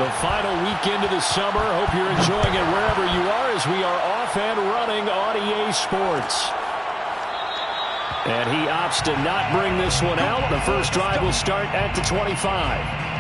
The final weekend of the summer. Hope you're enjoying it wherever you are as we are off and running on EA Sports. And he opts to not bring this one out. The first drive will start at the 25.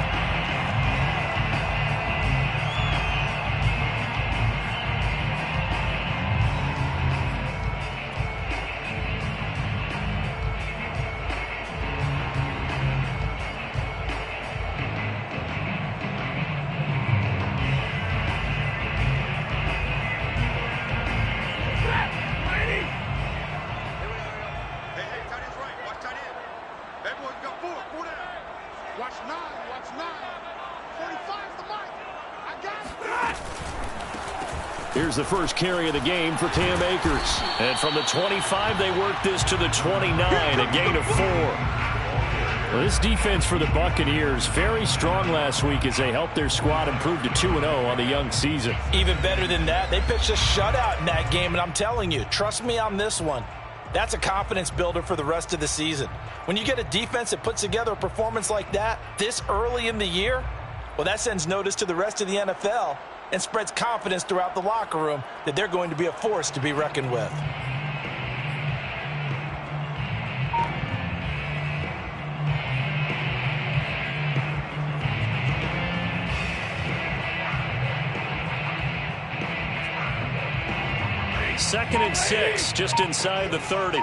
Here's the first carry of the game for Cam Akers. And from the 25, they work this to the 29, a gain of 4. Well, this defense for the Buccaneers, very strong last week as they helped their squad improve to 2-0 on the young season. Even better than that, they pitched a shutout in that game, and I'm telling you, trust me on this one. That's a confidence builder for the rest of the season. When you get a defense that puts together a performance like that this early in the year, well, that sends notice to the rest of the NFL and spreads confidence throughout the locker room that they're going to be a force to be reckoned with. Second and 6, just inside the 30.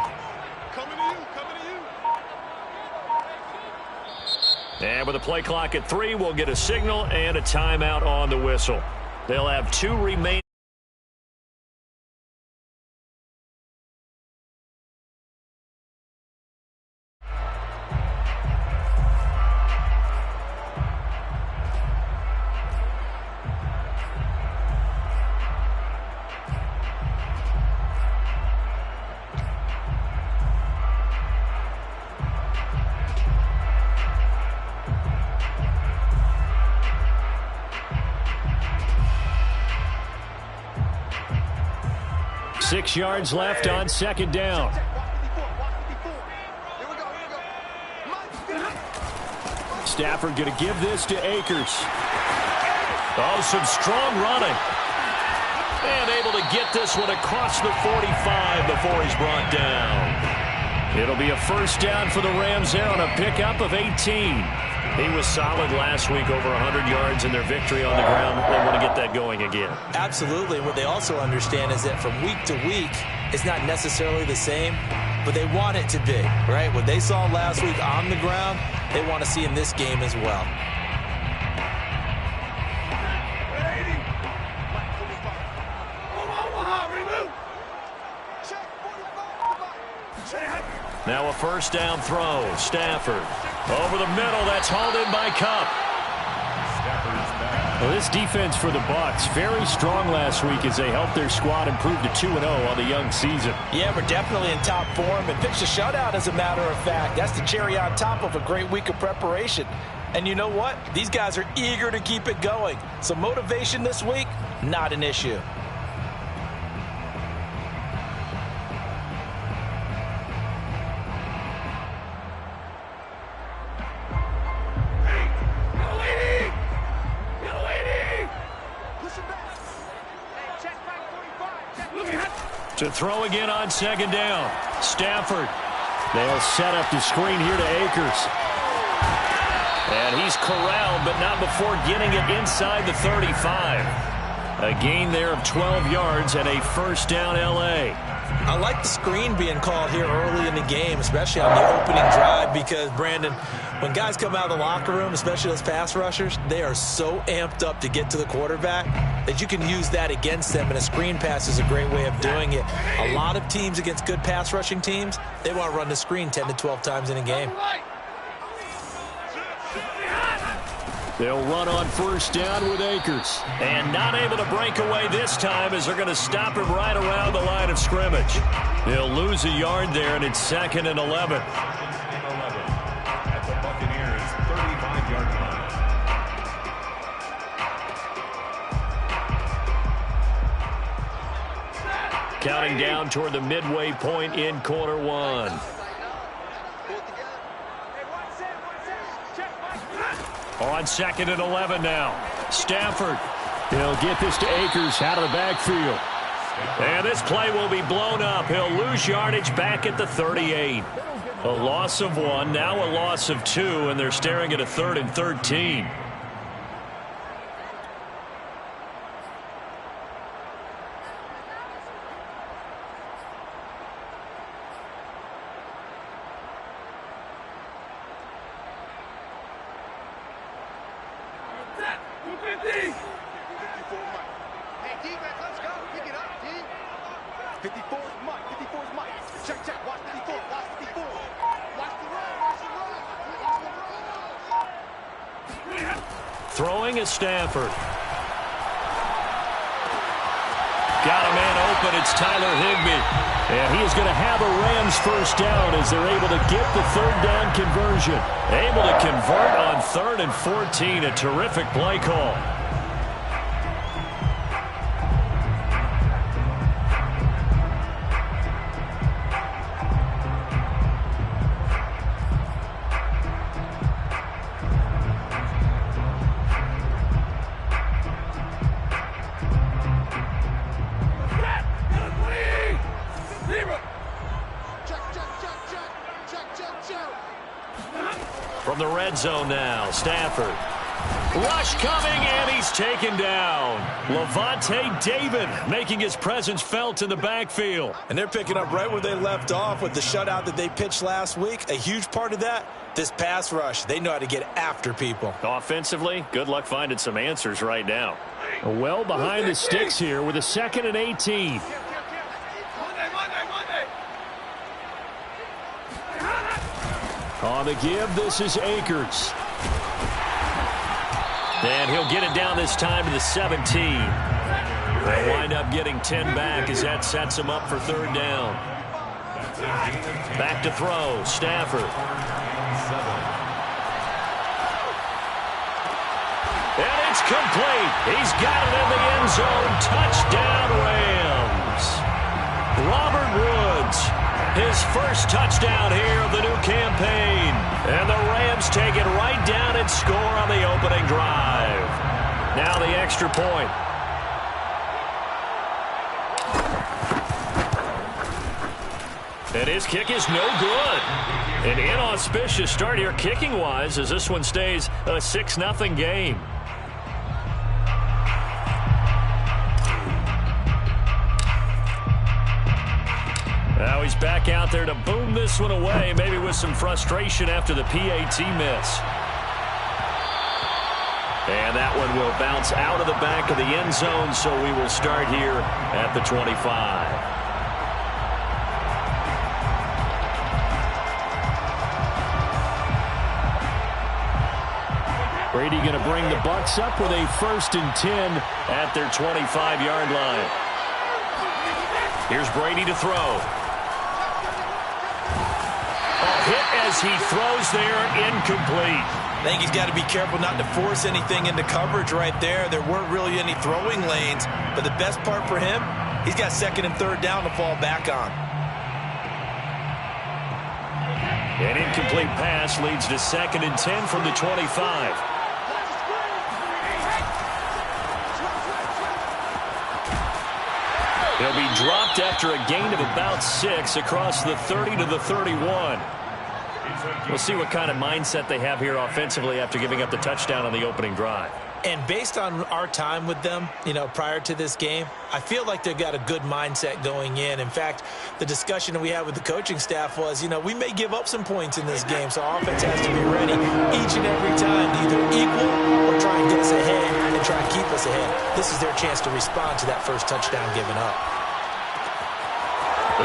And with the play clock at 3, we'll get a signal and a timeout on the whistle. They'll have 2 remaining. Six yards left on second down. Stafford going to give this to Akers. Oh, some strong running. And able to get this one across the 45 before he's brought down. It'll be a first down for the Rams there on a pickup of 18. He was solid last week, over 100 yards in their victory on the ground. They want to get that going again. Absolutely. What they also understand is that from week to week, it's not necessarily the same, but they want it to be, right? What they saw last week on the ground, they want to see in this game as well. Now a first down throw. Stafford over the middle. That's hauled in by Kupp. Well, this defense for the Bucs, very strong last week as they helped their squad improve to 2-0 on the young season. Yeah, we're definitely in top form and pitched a shutout, as a matter of fact. That's the cherry on top of a great week of preparation. And you know what? These guys are eager to keep it going. So motivation this week, not an issue. To throw again on second down. Stafford. They'll set up the screen here to Akers. And he's corralled, but not before getting it inside the 35. A gain there of 12 yards and a first down L.A. I like the screen being called here early in the game, especially on the opening drive, because, Brandon, when guys come out of the locker room, especially those pass rushers, they are so amped up to get to the quarterback that you can use that against them, and a screen pass is a great way of doing it. A lot of teams against good pass rushing teams, they want to run the screen 10 to 12 times in a game. They'll run on first down with Akers. And not able to break away this time as they're going to stop him right around the line of scrimmage. They'll lose a yard there, and it's 2nd and 11. At the Buccaneers' 35-yard line. Counting down toward the midway point in quarter one. On 2nd and 11 now. Stafford. He'll get this to Akers out of the backfield. And this play will be blown up. He'll lose yardage back at the 38. A loss of 1, now a loss of 2, and they're staring at a 3rd and 13. Throwing is Stafford. Got a man open. It's Tyler Higbee. And he is going to have a Rams first down as they're able to get the 3rd down conversion. Able to convert on 3rd and 14. A terrific play call. From the red zone now, Stafford. Rush coming, and he's taken down. Levante David making his presence felt in the backfield. And they're picking up right where they left off with the shutout that they pitched last week. A huge part of that, this pass rush. They know how to get after people. Offensively, good luck finding some answers right now. Well behind the sticks here with a 2nd and 18. On the give, this is Akers. And he'll get it down this time to the 17. They'll wind up getting 10 back as that sets him up for 3rd down. Back to throw, Stafford. And it's complete. He's got it in the end zone. Touchdown, Rams. Robert Woods. His first touchdown here of the new campaign. And the Rams take it right down and score on the opening drive. Now the extra point. And his kick is no good. An inauspicious start here kicking-wise as this one stays a 6-0 game. Now he's back out there to boom this one away, maybe with some frustration after the PAT miss. And that one will bounce out of the back of the end zone, so we will start here at the 25. Brady going to bring the Bucs up with a 1st and 10 at their 25-yard line. Here's Brady to throw. Hit as he throws there, incomplete. I think he's got to be careful not to force anything into coverage right there. There weren't really any throwing lanes, but the best part for him, he's got 2nd and 3rd down to fall back on. An incomplete pass leads to 2nd and 10 from the 25. He'll be dropped after a gain of about 6 across the 30 to the 31. We'll see what kind of mindset they have here offensively after giving up the touchdown on the opening drive. And based on our time with them, prior to this game, I feel like they've got a good mindset going in. In fact, the discussion that we had with the coaching staff was, we may give up some points in this game, so our offense has to be ready each and every time to either equal or try and get us ahead and try and keep us ahead. This is their chance to respond to that first touchdown given up.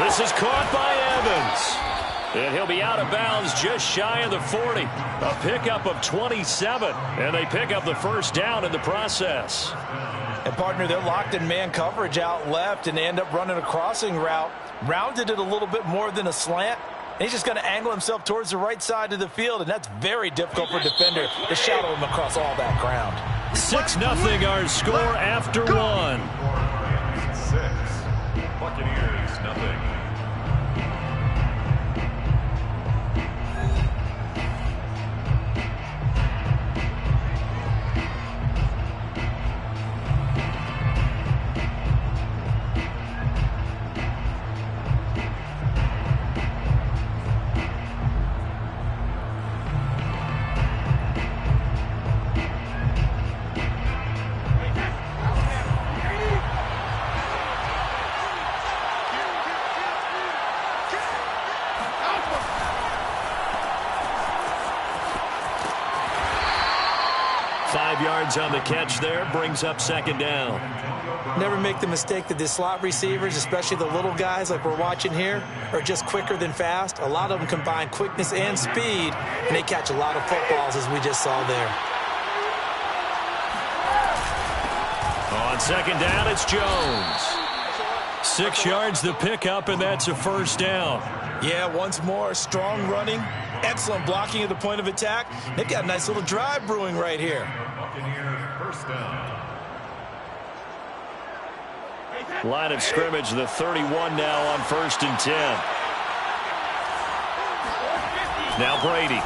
This is caught by Evans. And he'll be out of bounds just shy of the 40. A pickup of 27. And they pick up the first down in the process. And, partner, they're locked in man coverage out left, and they end up running a crossing route. Rounded it a little bit more than a slant. And he's just going to angle himself towards the right side of the field, and that's very difficult for a defender to shadow him across all that ground. 6-0 our score after 1. 6. Buccaneers, nothing. 5 yards on the catch there. Brings up second down. Never make the mistake that the slot receivers, especially the little guys like we're watching here, are just quicker than fast. A lot of them combine quickness and speed, and they catch a lot of footballs, as we just saw there. On second down, it's Jones. 6 yards the pickup, and that's a first down. Yeah, once more, strong running, excellent blocking at the point of attack. They've got a nice little drive brewing right here. First down. Line of scrimmage, the 31 now on 1st and 10. Now Brady.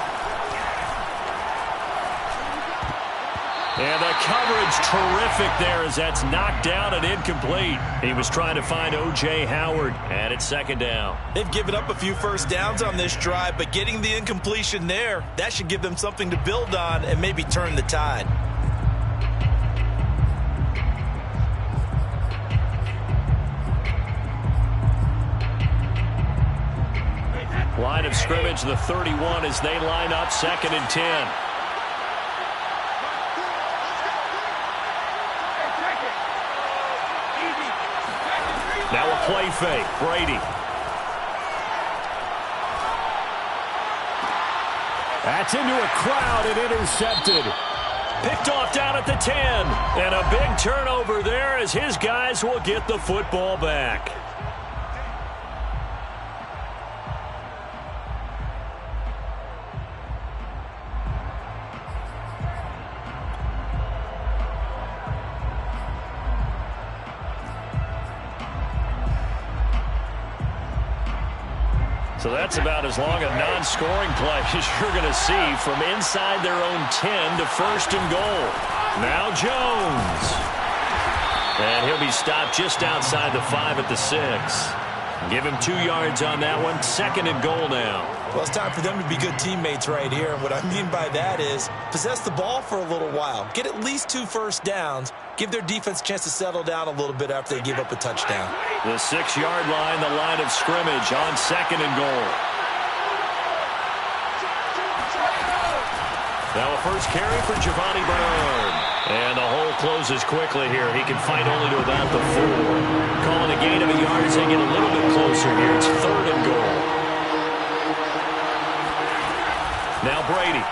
And the coverage terrific there as that's knocked down and incomplete. He was trying to find O.J. Howard, and it's second down. They've given up a few first downs on this drive, but getting the incompletion there, that should give them something to build on and maybe turn the tide. Line of scrimmage, the 31 as they line up 2nd and 10. Now a play fake. Brady. That's into a crowd and intercepted. Picked off down at the 10. And a big turnover there as his guys will get the football back. So that's about as long a non-scoring play as you're going to see from inside their own 10 to 1st and goal. Now Jones. And he'll be stopped just outside the 5 at the 6. Give him 2 yards on that one. 2nd and goal now. Well, it's time for them to be good teammates right here. And what I mean by that is possess the ball for a little while. Get at least 2 first downs. Give their defense a chance to settle down a little bit after they give up a touchdown. The 6-yard line, the line of scrimmage on 2nd and goal. Now a first carry for Giovanni Bernard. And the hole closes quickly here. He can fight only to about the 4. Calling a gain of a yard as they get a little bit closer here. It's 3rd and goal. Now Brady.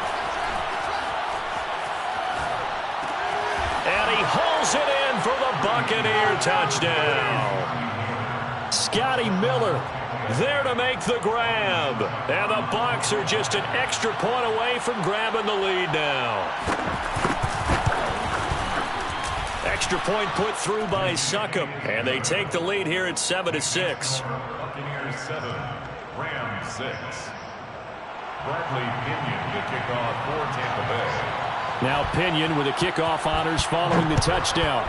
And he hauls it in for the Buccaneer touchdown. Scotty Miller there to make the grab. And the Bucs are just an extra point away from grabbing the lead now. Extra point put through by Succop. And they take the lead here at 7-6. Buccaneers 7, Rams 6. Bradley Pinion to kick off for Tampa Bay. Now Pinion with the kickoff honors following the touchdown.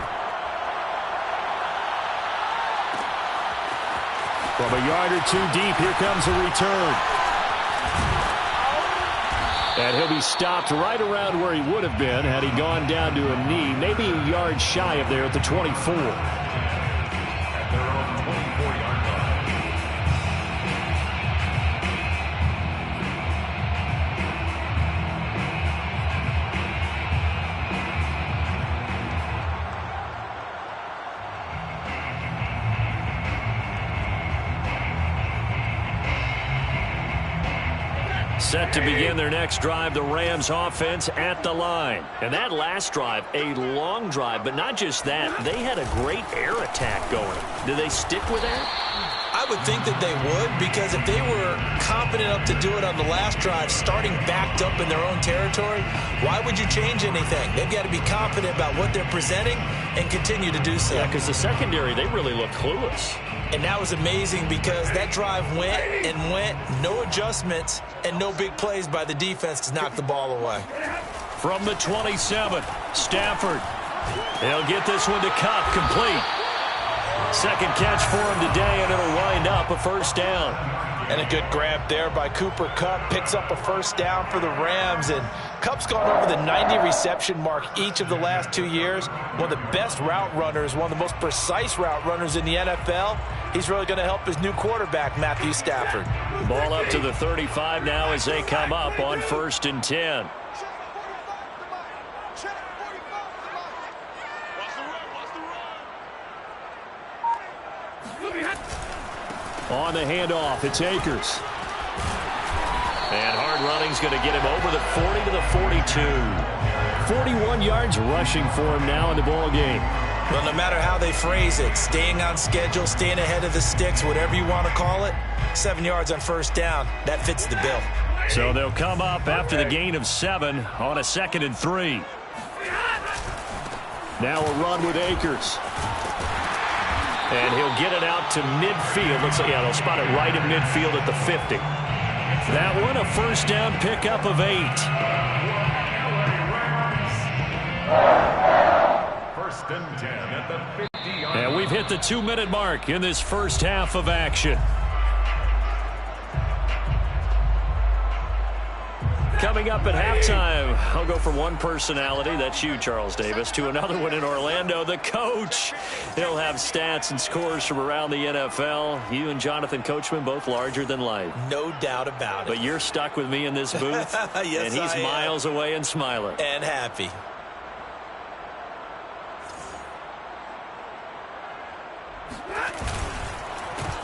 From a yard or 2 deep, here comes a return. And he'll be stopped right around where he would have been had he gone down to a knee, maybe a yard shy of there at the 24. At their own 24-yard line. Set to begin their next drive, the Rams offense at the line. And that last drive, a long drive, but not just that. They had a great air attack going. Do they stick with that? I would think that they would, because if they were confident enough to do it on the last drive, starting backed up in their own territory, why would you change anything? They've got to be confident about what they're presenting and continue to do so. Yeah, because the secondary, they really look clueless. And that was amazing because that drive went and went, no adjustments, and no big plays by the defense to knock the ball away. From the 27, Stafford. He'll get this one to Kupp, complete. Second catch for him today, and it'll wind up a first down. And a good grab there by Cooper Kupp. Picks up a first down for the Rams. And Kupp's gone over the 90 reception mark each of the last 2 years. One of the best route runners, one of the most precise route runners in the NFL. He's really going to help his new quarterback, Matthew Stafford. Ball up to the 35 now as they come up on 1st and 10. On the handoff, it's Akers. And hard running's going to get him over the 40 to the 42. 41 yards rushing for him now in the ball game. Well, no matter how they phrase it, staying on schedule, staying ahead of the sticks, whatever you want to call it, 7 yards on first down, that fits the bill. So they'll come up after the gain of 7 on a 2nd and 3. Now a run with Akers. And he'll get it out to midfield. They'll spot it right at midfield at the 50. That one, a first down pickup of 8. First and 10 at the 50-yard line. And we've hit the 2-minute mark in this first half of action. Coming up at halftime, I'll go from one personality, that's you, Charles Davis, to another one in Orlando, the coach. He'll have stats and scores from around the NFL. You and Jonathan Coachman, both larger than life. No doubt about it. But you're stuck with me in this booth, yes, and he's miles away and smiling. And happy.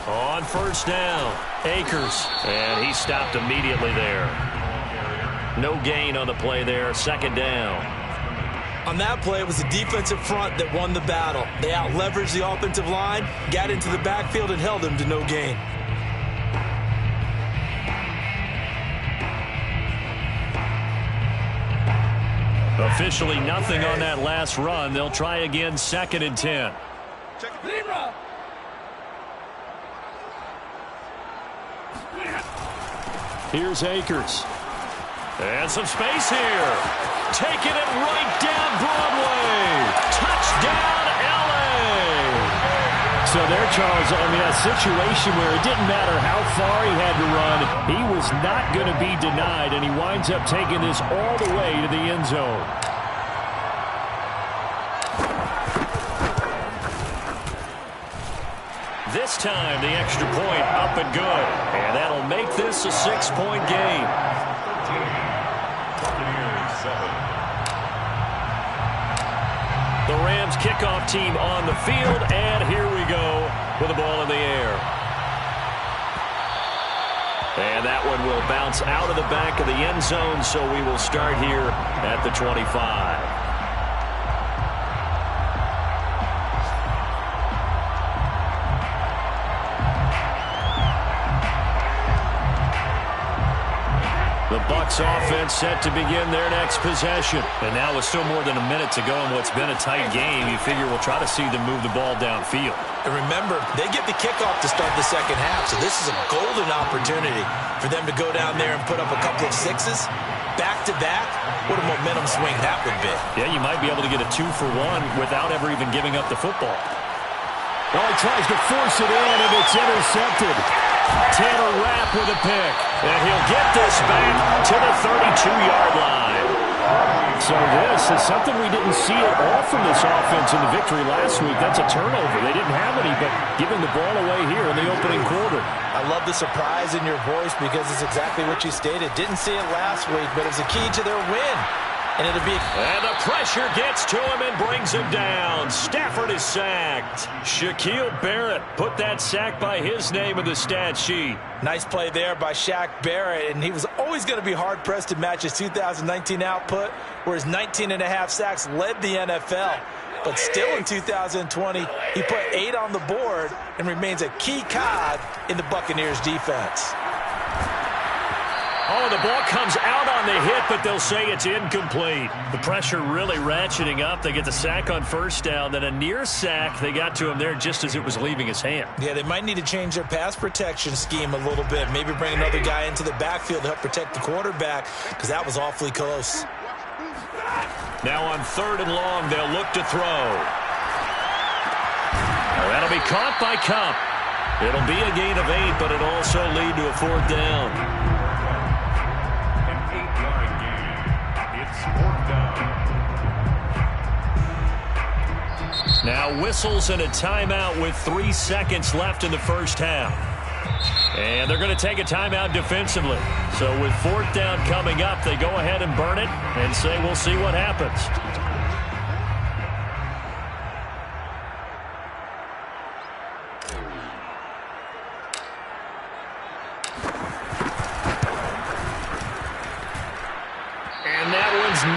On first down, Akers, and he stopped immediately there. No gain on the play there, 2nd down. On that play, it was the defensive front that won the battle. They out-leveraged the offensive line, got into the backfield, and held him to no gain. Officially nothing on that last run. They'll try again, 2nd and 10. Here's Akers. And some space here. Taking it right down Broadway. Touchdown, L.A. So there, Charles, a situation where it didn't matter how far he had to run. He was not going to be denied, and he winds up taking this all the way to the end zone. This time, the extra point up and good. And that'll make this a 6-point game. The Rams kickoff team on the field, and here we go with the ball in the air. And that one will bounce out of the back of the end zone, so we will start here at the 25. The Bucs offense set to begin their next possession. And now with still more than a minute to go in what's been a tight game, you figure we'll try to see them move the ball downfield. And remember, they get the kickoff to start the second half, so this is a golden opportunity for them to go down there and put up a couple of sixes. Back-to-back, what a momentum swing that would be. Yeah, you might be able to get a 2-for-1 without ever even giving up the football. Oh, he tries to force it in, and it's intercepted. Tanner Rapp with a pick, and he'll get this back to the 32-yard line. So this is something we didn't see at all from this offense in the victory last week. That's a turnover. They didn't have any, but giving the ball away here in the opening quarter. I love the surprise in your voice because it's exactly what you stated. Didn't see it last week, but it's a key to their win. And it'll be... And the pressure gets to him and brings him down. Stafford is sacked. Shaquille Barrett put that sack by his name in the stat sheet. Nice play there by Shaq Barrett, and he was always going to be hard-pressed to match his 2019 output, where his 19.5 sacks led the NFL. But still in 2020, he put 8 on the board and remains a key cog in the Buccaneers' defense. Oh, the ball comes out on the hit, but they'll say it's incomplete. The pressure really ratcheting up. They get the sack on first down, then a near sack. They got to him there just as it was leaving his hand. Yeah, they might need to change their pass protection scheme a little bit. Maybe bring another guy into the backfield to help protect the quarterback, because that was awfully close. Now on 3rd and long, they'll look to throw. Oh, that'll be caught by Kupp. It'll be a gain of 8, but it'll also lead to a 4th down. Now whistles and a timeout with 3 seconds left in the first half. And they're going to take a timeout defensively. So with 4th down coming up, they go ahead and burn it and say we'll see what happens.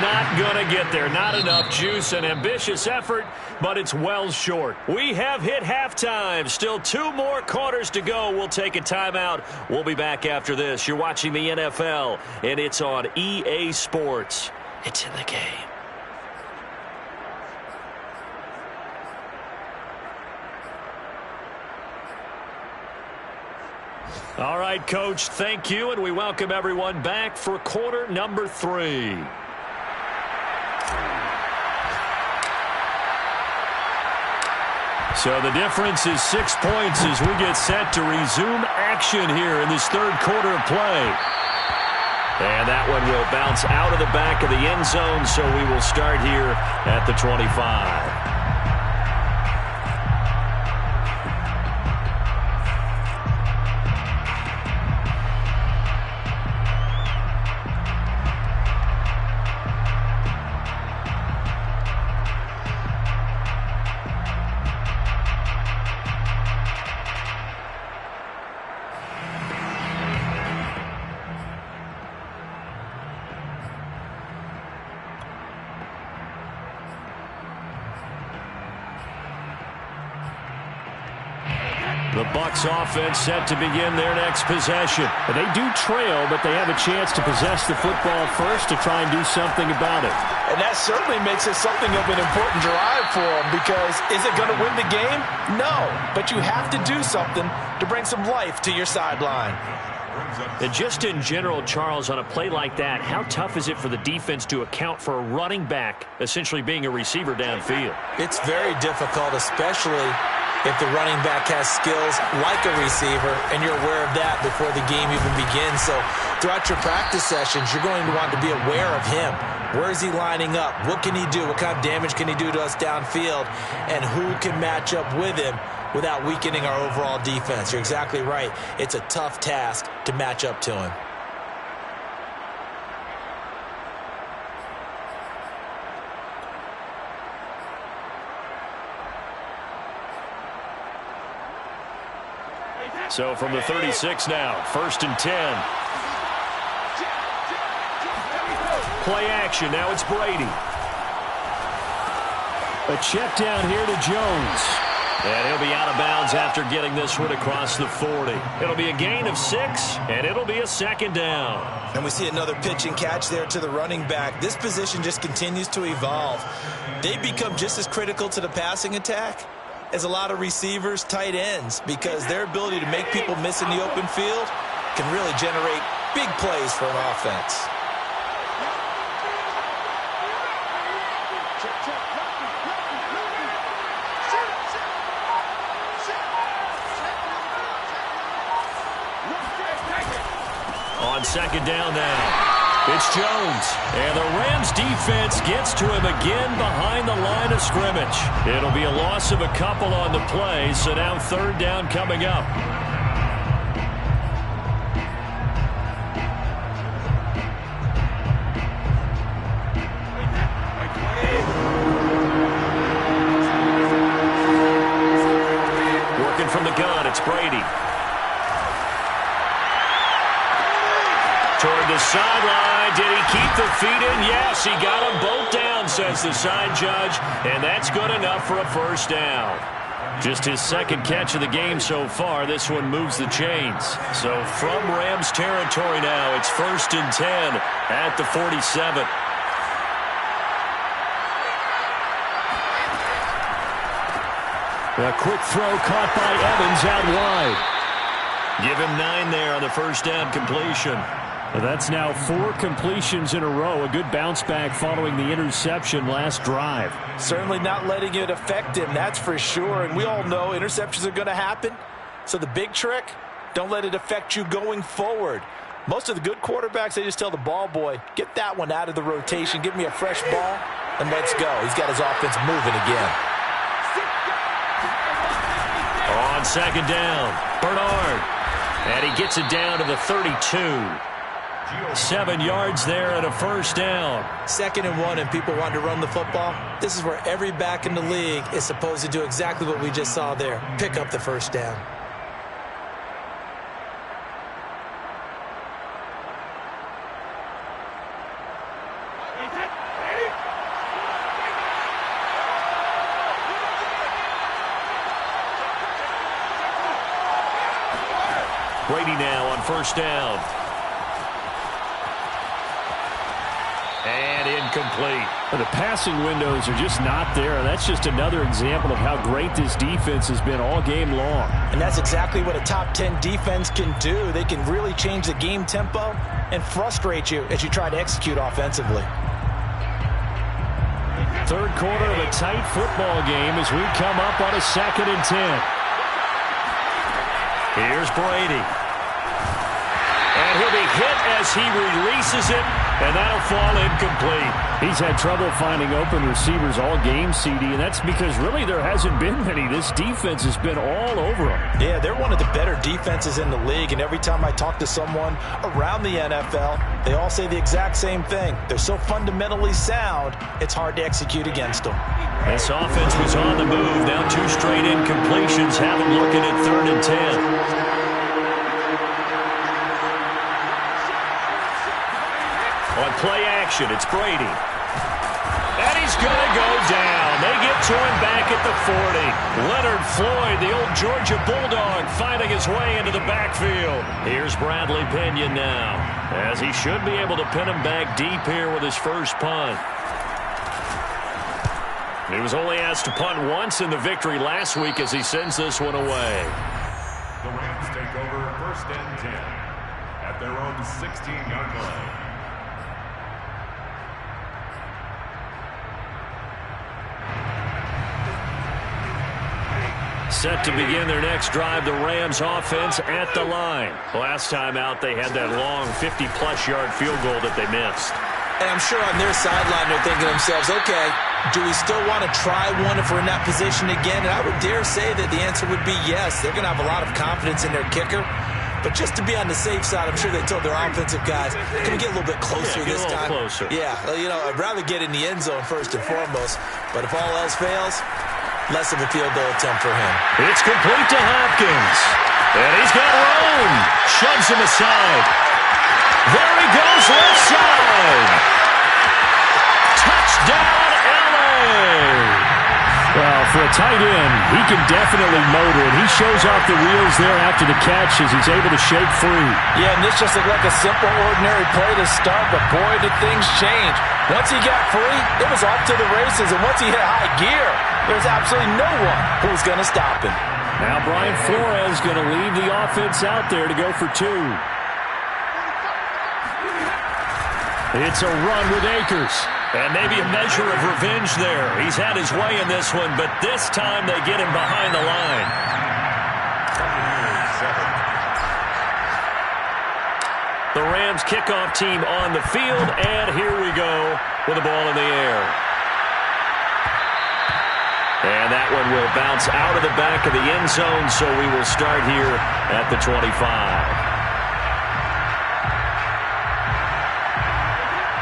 not going to get there. Not enough juice, an ambitious effort, but it's well short. We have hit halftime. Still 2 more quarters to go. We'll take a timeout. We'll be back after this. You're watching the NFL, and it's on EA Sports. It's in the game. All right, Coach, thank you, and we welcome everyone back for quarter number 3. So the difference is 6 points as we get set to resume action here in this third quarter of play. And that one will bounce out of the back of the end zone, so we will start here at the 25. The Bucs offense set to begin their next possession. They do trail, but they have a chance to possess the football first to try and do something about it. And that certainly makes it something of an important drive for them, because is it going to win the game? No, but you have to do something to bring some life to your sideline. And just in general, Charles, on a play like that, how tough is it for the defense to account for a running back essentially being a receiver downfield? It's very difficult, especially if the running back has skills like a receiver, and you're aware of that before the game even begins. So throughout your practice sessions, you're going to want to be aware of him. Where is he lining up? What can he do? What kind of damage can he do to us downfield? And who can match up with him without weakening our overall defense? You're exactly right. It's a tough task to match up to him. So from the 36 now, 1st and 10. Play action. Now it's Brady. A check down here to Jones. And he'll be out of bounds after getting this one across the 40. It'll be a gain of 6, and it'll be a 2nd down. And we see another pitch and catch there to the running back. This position just continues to evolve. They become just as critical to the passing attack as a lot of receivers, tight ends, because their ability to make people miss in the open field can really generate big plays for an offense. On 2nd down now. It's Jones, and the Rams defense gets to him again behind the line of scrimmage. It'll be a loss of a couple on the play, so now 3rd down coming up. Working from the gun, it's Brady. Toward the sideline. Did he keep the feet in? Yes, he got them both down, says the side judge, and that's good enough for a 1st down. Just his 2nd catch of the game so far. This one moves the chains. So from Rams territory now, it's 1st and 10 at the 47. A quick throw caught by Evans out wide. Give him 9 there on the 1st down completion. That's now 4 completions in a row. A good bounce back following the interception last drive. Certainly not letting it affect him, that's for sure. And we all know interceptions are going to happen. So the big trick, don't let it affect you going forward. Most of the good quarterbacks, they just tell the ball boy, get that one out of the rotation, give me a fresh ball, and let's go. He's got his offense moving again. On 2nd down, Bernard. And he gets it down to the 32. 7 yards there and a 1st down. 2nd and 1 and people want to run the football. This is where every back in the league is supposed to do exactly what we just saw there. Pick up the 1st down. first down. And incomplete. The passing windows are just not there. That's just another example of how great this defense has been all game long. And that's exactly what a top 10 defense can do. They can really change the game tempo and frustrate you as you try to execute offensively. Third quarter of a tight football game as we come up on a 2nd and 10. Here's Brady. And he'll be hit as he releases it, and that'll fall incomplete. He's had trouble finding open receivers all game, CD, and that's because really there hasn't been many. This defense has been all over them. Yeah, they're one of the better defenses in the league, and every time I talk to someone around the NFL, they all say the exact same thing. They're so fundamentally sound, it's hard to execute against them. This offense was on the move. Now 2 straight incompletions have them looking at 3rd and 10. On play action, it's Brady. And he's going to go down. They get to him back at the 40. Leonard Floyd, the old Georgia Bulldog, finding his way into the backfield. Here's Bradley Pinion now, as he should be able to pin him back deep here with his first punt. He was only asked to punt once in the victory last week as he sends this one away. The Rams take over 1st and 10 at their own 16-yard line. Set to begin their next drive, the Rams offense at the line. Last time out, they had that long 50-plus yard field goal that they missed. And I'm sure on their sideline they're thinking to themselves, okay, do we still want to try one if we're in that position again? And I would dare say that the answer would be yes. They're going to have a lot of confidence in their kicker. But just to be on the safe side, I'm sure they told their offensive guys, can we get a little bit closer this time? Closer. Yeah, you know, I'd rather get in the end zone first and foremost. But if all else fails, less of a field goal attempt for him. It's complete to Hopkins. And he's got room. Shoves him aside. There he goes, left side. Touchdown, LA. Well, for a tight end, he can definitely motor it. He shows off the wheels there after the catch as he's able to shake free. Yeah, and this just looked like a simple, ordinary play to start, but boy, did things change. Once he got free, it was off to the races, and once he hit high gear, there's absolutely no one who's going to stop him. Now Brian Flores going to leave the offense out there to go for 2. It's a run with Akers. And maybe a measure of revenge there. He's had his way in this one, but this time they get him behind the line. The Rams kickoff team on the field, and here we go with the ball in the air. And that one will bounce out of the back of the end zone, so we will start here at the 25.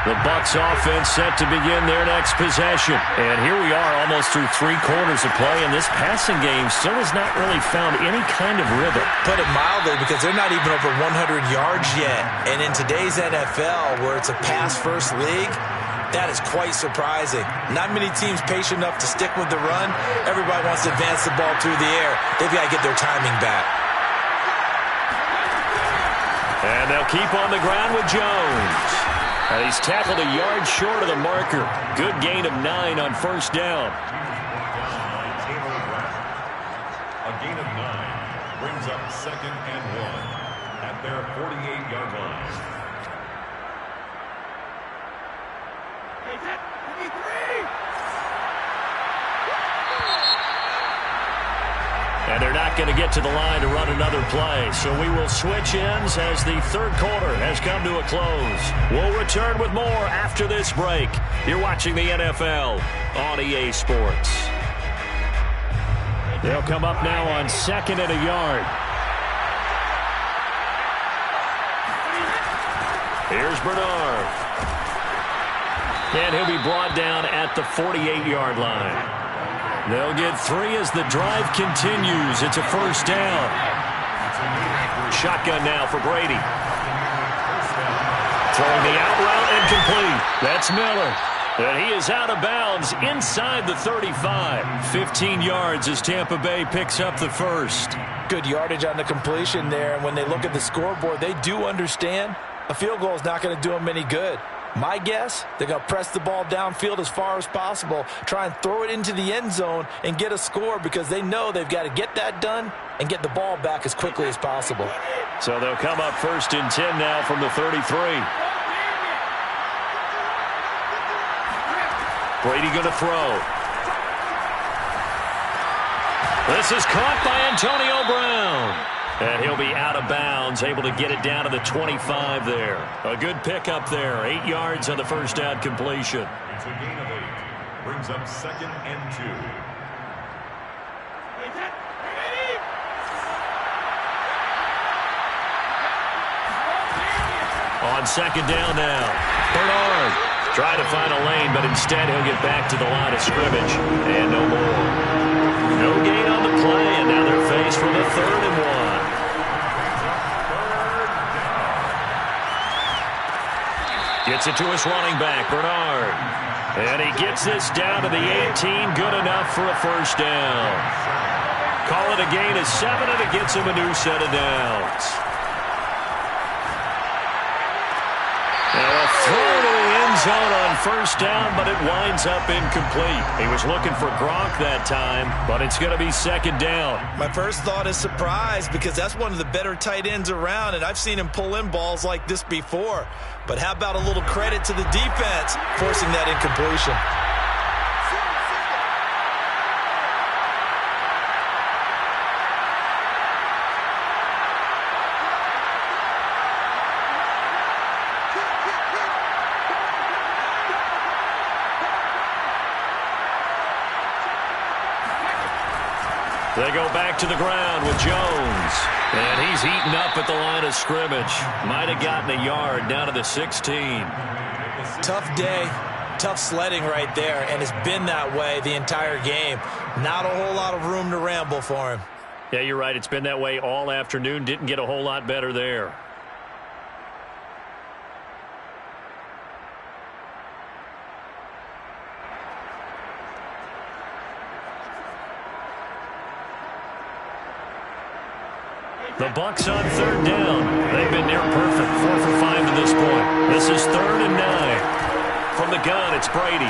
The Bucs offense set to begin their next possession. And here we are almost through 3 quarters of play, and this passing game still has not really found any kind of rhythm. Put it mildly, because they're not even over 100 yards yet. And in today's NFL, where it's a pass-first league, that is quite surprising. Not many teams patient enough to stick with the run. Everybody wants to advance the ball through the air. They've got to get their timing back. And they'll keep on the ground with Jones. And he's tackled a yard short of the marker. Good gain of 9 on first down. A gain of 9 brings up 2nd and 1 at their 48-yard line. And they're not going to get to the line to run another play. So we will switch ends as the third quarter has come to a close. We'll return with more after this break. You're watching the NFL on EA Sports. They'll come up now on 2nd and a yard. Here's Bernard. And he'll be brought down at the 48-yard line. They'll get 3 as the drive continues. It's a first down. Shotgun now for Brady. Throwing the out route and complete. That's Miller. And he is out of bounds inside the 35. 15 yards as Tampa Bay picks up the first. Good yardage on the completion there. And when they look at the scoreboard, they do understand a field goal is not going to do them any good. My guess, they're going to press the ball downfield as far as possible, try and throw it into the end zone and get a score because they know they've got to get that done and get the ball back as quickly as possible. So they'll come up 1st and 10 now from the 33. Brady going to throw. This is caught by Antonio Brown. And he'll be out of bounds, able to get it down to the 25 there. A good pickup there. 8 yards on the first down completion. It's a gain of 8. Brings up 2nd and 2. On 2nd down now. Bernard trying to find a lane, but instead he'll get back to the line of scrimmage. And no more. No gain on the play, and now they're faced with a 3rd and 1. Gets it to his running back, Bernard. And he gets this down to the 18. Good enough for a first down. Call it a gain of 7, and it gets him a new set of downs. Now a throw to the end zone on first down, but it winds up incomplete. He was looking for Gronk that time, but it's going to be 2nd down. My first thought is surprise because that's one of the better tight ends around, and I've seen him pull in balls like this before. But how about a little credit to the defense forcing that incompletion? They go back to the ground with Jones. And he's eaten up at the line of scrimmage. Might have gotten a yard down to the 16. Tough day, tough sledding right there, and it's been that way the entire game. Not a whole lot of room to ramble for him. Yeah, you're right. It's been that way all afternoon. Didn't get a whole lot better there. The Bucs on 3rd down. They've been near perfect. 4 for 5 to this point. This is 3rd and 9. From the gun, it's Brady.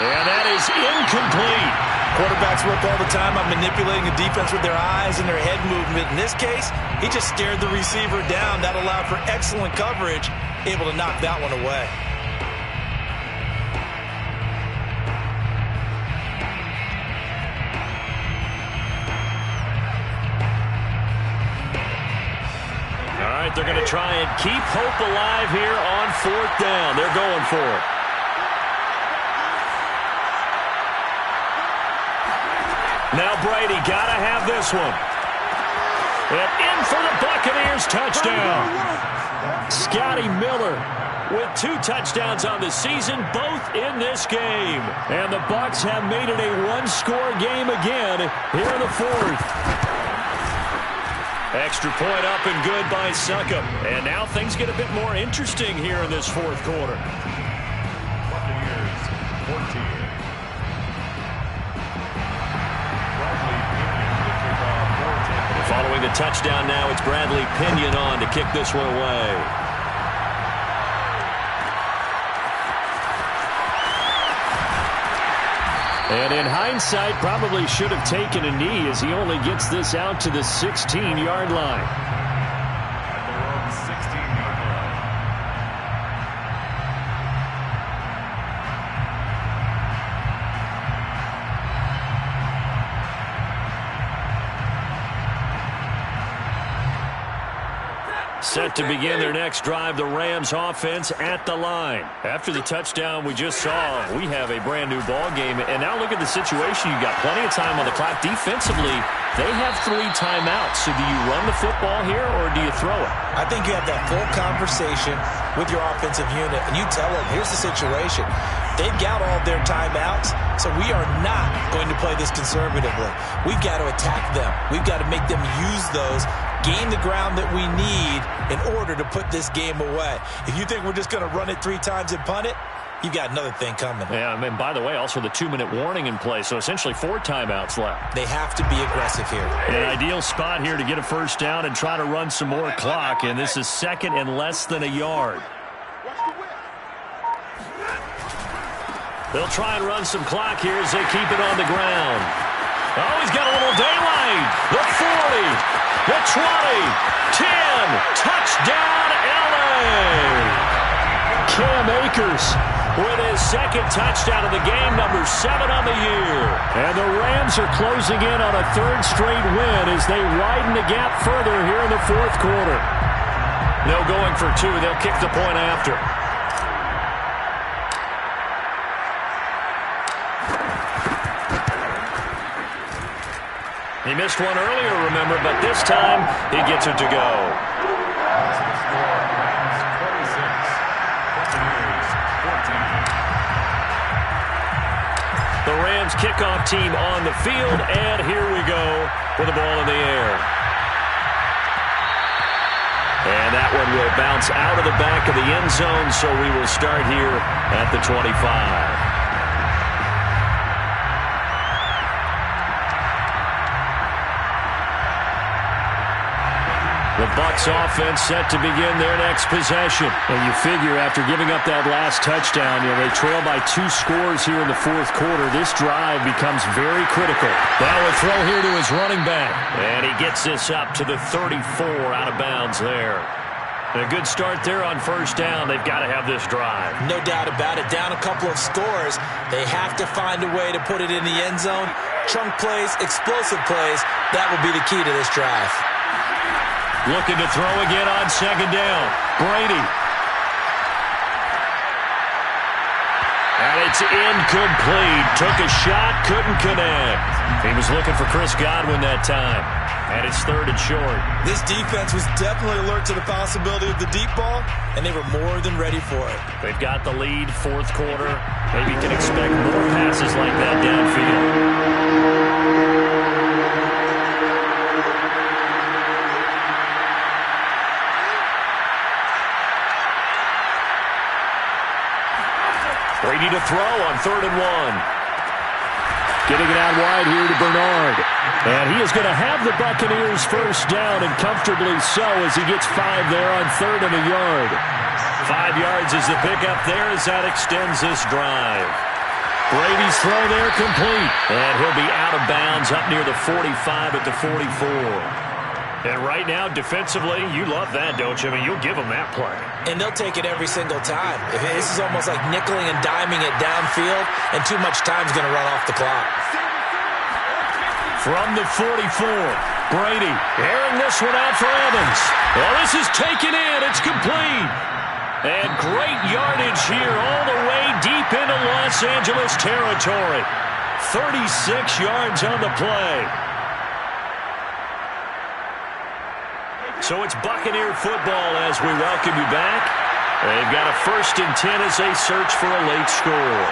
And that is incomplete. Quarterbacks work all the time on manipulating the defense with their eyes and their head movement. In this case, he just stared the receiver down. That allowed for excellent coverage, able to knock that one away. They're going to try and keep hope alive here on 4th down. They're going for it. Now Brady got to have this one. And in for the Buccaneers touchdown. Scotty Miller with 2 touchdowns on the season, both in this game. And the Bucs have made it a 1-score game again here in the 4th. Extra point up and good by Succop. And now things get a bit more interesting here in this 4th quarter. Buccaneers 14. Following the touchdown now, it's Bradley Pinion on to kick this one away. And in hindsight, probably should have taken a knee as he only gets this out to the 16-yard line. At their own 16-yard line. Set to begin their next drive, the Rams offense at the line. After the touchdown we just saw, we have a brand new ball game. And now look at the situation. You've got plenty of time on the clock defensively. They have 3 timeouts. So do you run the football here or do you throw it? I think you have that full conversation with your offensive unit, and you tell them, here's the situation. They've got all their timeouts, so we are not going to play this conservatively. We've got to attack them. We've got to make them use those, gain the ground that we need in order to put this game away. If you think we're just going to run it 3 times and punt it, you've got another thing coming. Yeah, and by the way, also the 2-minute warning in play, so essentially 4 timeouts left. They have to be aggressive here. An ideal spot here to get a first down and try to run some more clock, and this is 2nd and less than a yard. They'll try and run some clock here as they keep it on the ground. Oh, he's got a little daylight. The 40, the 20, 10, touchdown LA! Cam Akers with his 2nd touchdown of the game, number 7 on the year. And the Rams are closing in on a 3rd straight win as they widen the gap further here in the 4th quarter. No going for 2. They'll kick the point after. He missed one earlier, remember, but this time he gets it to go. The Rams kickoff team on the field, and here we go with the ball in the air. And that one will bounce out of the back of the end zone, so we will start here at the 25. The Bucs offense set to begin their next possession. And you figure after giving up that last touchdown, they trail by 2 scores here in the 4th quarter. This drive becomes very critical. Now a throw here to his running back. And he gets this up to the 34 out of bounds there. And a good start there on first down. They've got to have this drive. No doubt about it. Down a couple of scores. They have to find a way to put it in the end zone. Chunk plays, explosive plays. That will be the key to this drive. Looking to throw again on 2nd down. Brady. And it's incomplete. Took a shot, couldn't connect. He was looking for Chris Godwin that time. And it's 3rd and short. This defense was definitely alert to the possibility of the deep ball, and they were more than ready for it. They've got the lead, 4th quarter. Maybe you can expect more passes like that downfield. Brady to throw on 3rd and 1. Getting it out wide here to Bernard. And he is going to have the Buccaneers first down, and comfortably so as he gets 5 there on 3rd and a yard. 5 yards is the pickup there as that extends this drive. Brady's throw there complete. And he'll be out of bounds up near the 45 at the 44. And right now, defensively, you love that, don't you? I mean, you'll give them that play. And they'll take it every single time. This is almost like nickeling and diming it downfield, and too much time's going to run off the clock. From the 44, Brady airing this one out for Evans. Well, this is taken in. It's complete. And great yardage here all the way deep into Los Angeles territory. 36 yards on the play. So it's Buccaneer football as we welcome you back. They've got a 1st and 10 as they search for a late score.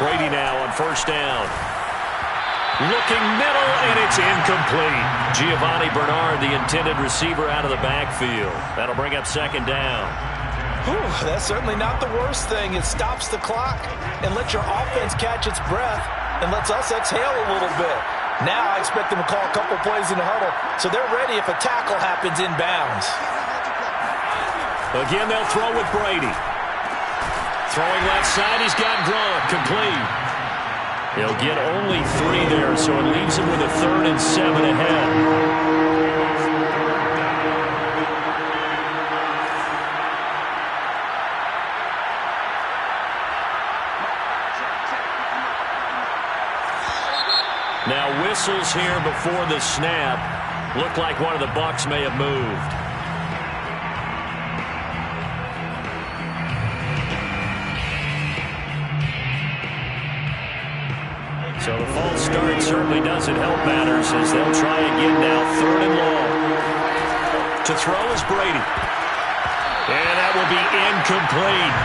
Brady now on 1st down. Looking middle, and it's incomplete. Giovanni Bernard, the intended receiver, out of the backfield. That'll bring up 2nd down. That's certainly not the worst thing. It stops the clock and lets your offense catch its breath and lets us exhale a little bit. Now I expect them to call a couple plays in the huddle, so they're ready if a tackle happens inbounds. Again, they'll throw with Brady. Throwing left side, he's got Gronk, complete. He'll get only 3 there, so it leaves him with a 3rd and 7 ahead. Now whistles here before the snap. Looked like one of the Bucs may have moved. So the false start certainly doesn't help matters as they'll try again now. 3rd and long. To throw is Brady. And that will be incomplete.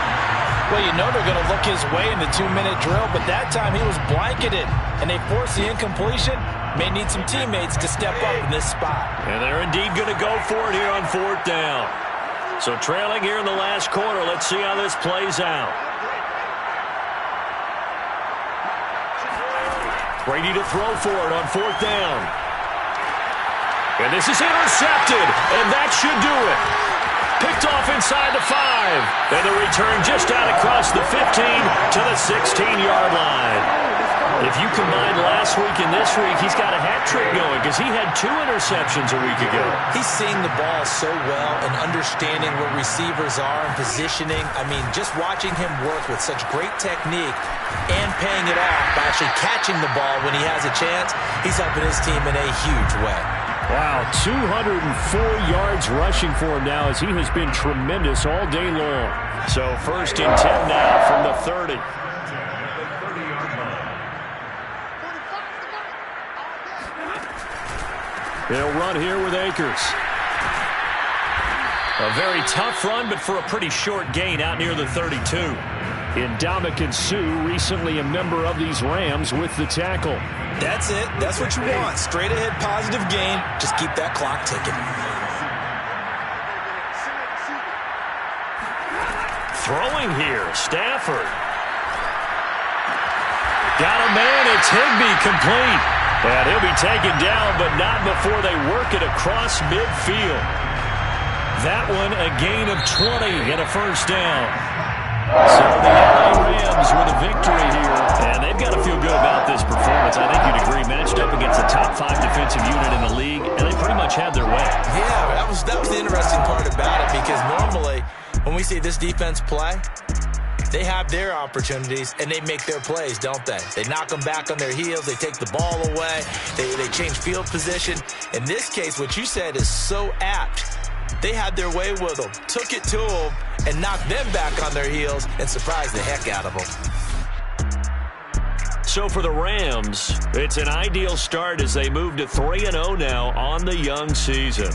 Well, you know they're going to look his way in the 2-minute drill, but that time he was blanketed, and they forced the incompletion. May need some teammates to step up in this spot. And they're indeed going to go for it here on 4th down. So trailing here in the last quarter. Let's see how this plays out. Brady to throw for it on 4th down. And this is intercepted, and that should do it. Picked off inside the 5. And the return just out across the 15 to the 16-yard line. If you combine last week and this week, he's got a hat trick going because he had 2 interceptions a week ago. He's seeing the ball so well and understanding where receivers are and positioning. I mean, just watching him work with such great technique and paying it off by actually catching the ball when he has a chance, he's helping his team in a huge way. Wow, 204 yards rushing for him now as he has been tremendous all day long. So 1st and 10 now from the 30. He'll run here with Akers. A very tough run, but for a pretty short gain out near the 32. Ndamukong Suh, recently a member of these Rams, with the tackle. That's it. That's what you want. Straight ahead positive gain. Just keep that clock ticking. Throwing here, Stafford. Got a man, it's Higbee, complete. And he'll be taken down, but not before they work it across midfield. That one a gain of 20 and a 1st down. So the LA Rams with a victory here. And they've got to feel good about this performance. I think you'd agree. Matched up against the top 5 defensive unit in the league, and they pretty much had their way. Yeah, that was the interesting part about it, because normally when we see this defense play, they have their opportunities, and they make their plays, don't they? They knock them back on their heels. They take the ball away. They change field position. In this case, what you said is so apt. They had their way with them, took it to them, and knocked them back on their heels and surprised the heck out of them. So for the Rams, it's an ideal start as they move to 3-0 now on the young season.